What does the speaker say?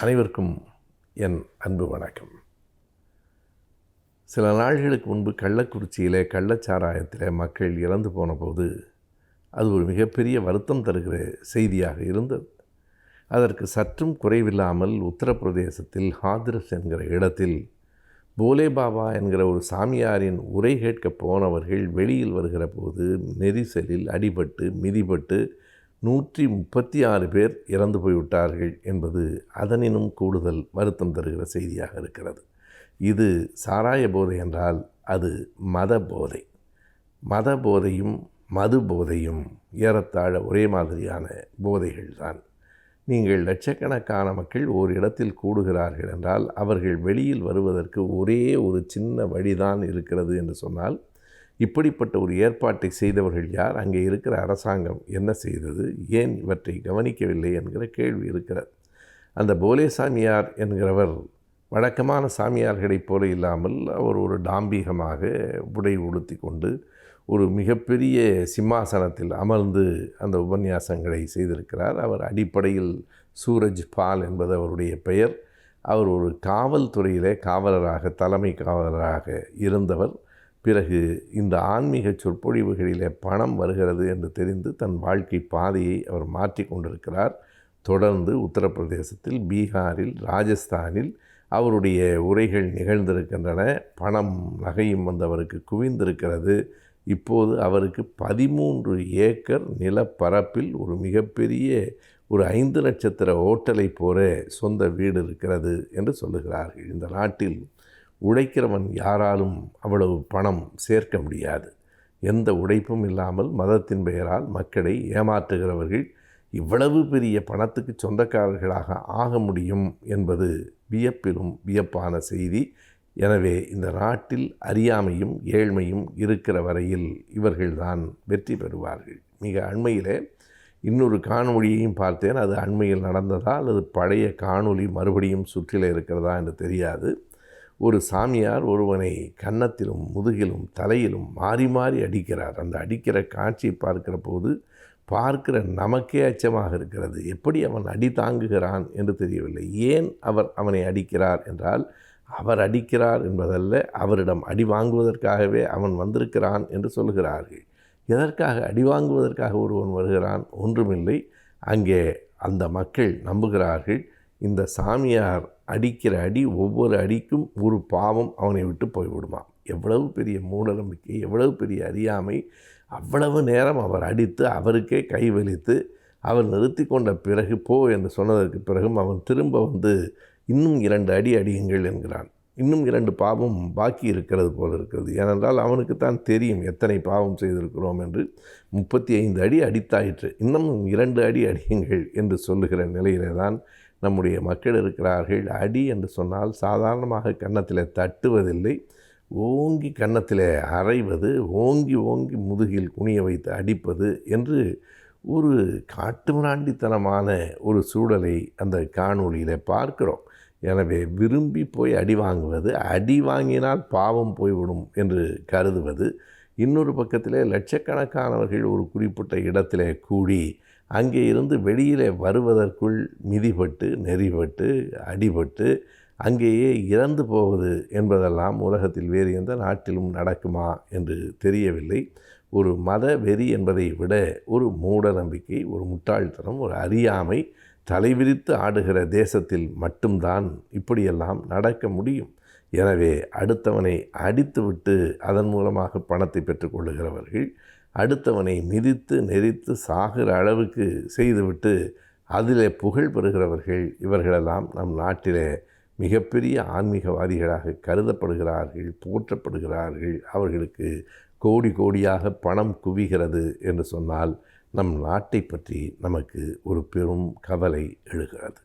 அனைவருக்கும் என் அன்பு வணக்கம். சில நாள்களுக்கு முன்பு கள்ளக்குறிச்சியிலே கள்ளச்சாராயத்தில் மக்கள் இறந்து போன போது அது ஒரு மிகப்பெரிய வருத்தம் தருகிற செய்தியாக இருந்தது. அதற்கு சற்றும் குறைவில்லாமல் உத்தரப்பிரதேசத்தில் ஹாத்ரஸ் என்கிற இடத்தில் போலே பாபா என்கிற ஒரு சாமியாரின் உரை கேட்க போனவர்கள் வெளியில் வருகிற போது நெரிசலில் அடிபட்டு மிதிபட்டு 136 பேர் இறந்து போய்விட்டார்கள் என்பது அதனினும் கூடுதல் வருத்தம் தருகிற செய்தியாக இருக்கிறது. இது சாராய போதை என்றால் அது மத போதை. மத போதையும் மது போதையும் ஏறத்தாழ ஒரே மாதிரியான போதைகள்தான். நீங்கள் லட்சக்கணக்கான மக்கள் ஒரு இடத்தில் கூடுகிறார்கள் என்றால் அவர்கள் வெளியில் வருவதற்கு ஒரே ஒரு சின்ன வழிதான் இருக்கிறது என்று சொன்னால், இப்படிப்பட்ட ஒரு ஏற்பாட்டை செய்தவர்கள் யார்? அங்கே இருக்கிற அரசாங்கம் என்ன செய்தது? ஏன் இவற்றை கவனிக்கவில்லை என்கிற கேள்வி இருக்கிறது. அந்த போலே சாமியார் என்கிறவர் வழக்கமான சாமியார்களைப் போல இல்லாமல் அவர் ஒரு டாம்பீகமாக உடை உடுத்தி கொண்டு ஒரு மிகப்பெரிய சிம்மாசனத்தில் அமர்ந்து அந்த உபன்யாசங்களை செய்திருக்கிறார். அவர் அடிப்படையில் சூரஜ் பால் என்பது அவருடைய பெயர். அவர் ஒரு காவல்துறையிலே காவலராக தலைமை காவலராக இருந்தவர். பிறகு இந்த ஆன்மீக சொற்பொழிவுகளிலே பணம் வருகிறது என்று தெரிந்து தன் வாழ்க்கை பாதையை அவர் மாற்றி கொண்டிருக்கிறார். தொடர்ந்து உத்தரப்பிரதேசத்தில், பீகாரில், ராஜஸ்தானில் அவருடைய உரைகள் நிகழ்ந்திருக்கின்றன. பணம் நகையும் வந்தவருக்கு குவிந்திருக்கிறது. இப்போது அவருக்கு 13 ஏக்கர் நிலப்பரப்பில் ஒரு மிகப்பெரிய ஒரு 5 நட்சத்திர ஓட்டலை போல சொந்த வீடு இருக்கிறது என்று சொல்லுகிறார்கள். இந்த நாட்டில் உழைக்கிறவன் யாராலும் அவ்வளவு பணம் சேர்க்க முடியாது. எந்த உழைப்பும் இல்லாமல் மதத்தின் பெயரால் மக்களை ஏமாற்றுகிறவர்கள் இவ்வளவு பெரிய பணத்துக்கு சொந்தக்காரர்களாக ஆக முடியும் என்பது வியப்பிலும் வியப்பான செய்தி. எனவே இந்த நாட்டில் அறியாமையும் ஏழ்மையும் இருக்கிற வரையில் இவர்கள்தான் வெற்றி பெறுவார்கள். மிக அண்மையிலே இன்னொரு காணொளியையும் பார்த்தேன். அது அண்மையில் நடந்ததா அல்லது பழைய காணொளி மறுபடியும் சுற்றில இருக்கிறதா என்று தெரியாது. ஒரு சாமியார் ஒருவனை கன்னத்திலும் முதுகிலும் தலையிலும் மாறி மாறி அடிக்கிறார். அந்த அடிக்கிற காட்சியை பார்க்கிற போது பார்க்கிற நமக்கே அச்சமாக இருக்கிறது. எப்படி அவன் அடி தாங்குகிறான் என்று தெரியவில்லை. ஏன் அவனை அடிக்கிறார் என்றால், அவர் அடிக்கிறார் என்பதல்ல, அவரிடம் அடி வாங்குவதற்காகவே அவன் வந்திருக்கிறான் என்று சொல்கிறார்கள். எதற்காக அடி வாங்குவதற்காக ஒருவன் வருகிறான்? ஒன்றுமில்லை. அங்கே அந்த மக்கள் நம்புகிறார்கள், இந்த சாமியார் அடிக்கிற அடி, ஒவ்வொரு அடிக்கும் ஒரு பாவம் அவனை விட்டு போய்விடுமா. எவ்வளவு பெரிய மூடநம்பிக்கை, எவ்வளவு பெரிய அறியாமை. அவ்வளவு நேரம் அவர் அடித்து அவருக்கே கைவலித்து அவர் நிறுத்தி கொண்ட பிறகு போ என்று சொன்னதற்கு பிறகும் அவன் திரும்ப வந்து இன்னும் 2 அடி அடியுங்கள் என்கிறான். இன்னும் 2 பாவம் பாக்கி இருக்கிறது போல இருக்கிறது. ஏனென்றால் அவனுக்கு தான் தெரியும் எத்தனை பாவம் செய்திருக்கிறோம் என்று. 35 அடி அடித்தாயிற்று, இன்னும் 2 அடி அடியுங்கள் என்று சொல்லுகிற நிலையிலே தான் நம்முடைய மக்கள் இருக்கிறார்கள். அடி என்று சொன்னால் சாதாரணமாக கன்னத்தில் தட்டுவதில்லை, ஓங்கி கன்னத்தில் அறைவது, ஓங்கி ஓங்கி முதுகில் குனிய வைத்து அடிப்பது என்று ஒரு காட்டுமிராண்டித்தனமான ஒரு சூழலை அந்த காணொளியில் பார்க்கிறோம். எனவே விரும்பி போய் அடி வாங்குவது, அடி வாங்கினால் பாவம் போய்விடும் என்று கருதுவது, இன்னொரு பக்கத்திலே லட்சக்கணக்கானவர்கள் ஒரு குறிப்பிட்ட இடத்திலே கூடி அங்கே இருந்து வெளியிலே வருவதற்குள் மிதிபட்டு நெறிபட்டு அடிபட்டு அங்கேயே இறந்து போவது என்பதெல்லாம் உலகத்தில் வேறு எந்த நாட்டிலும் நடக்குமா என்று தெரியவில்லை. ஒரு மத வெறி என்பதை விட ஒரு மூட நம்பிக்கை, ஒரு முட்டாள்தனம், ஒரு அறியாமை தலைவிரித்து ஆடுகிற தேசத்தில் மட்டும்தான் இப்படியெல்லாம் நடக்க முடியும். எனவே அடுத்தவனை அடித்துவிட்டு அதன் மூலமாக பணத்தை பெற்றுக்கொள்ளுகிறவர்கள், அடுத்தவனை மிதித்து நெரித்து சாகிற அளவுக்கு செய்துவிட்டு அதிலே புகழ் பெறுகிறவர்கள், இவர்களெல்லாம் நம் நாட்டிலே மிகப்பெரிய ஆன்மீகவாதிகளாக கருதப்படுகிறார்கள், போற்றப்படுகிறார்கள். அவர்களுக்கு கோடி கோடியாக பணம் குவிகிறது என்று சொன்னால் நம் நாட்டை பற்றி நமக்கு ஒரு பெரும் கவலை எழுகிறது.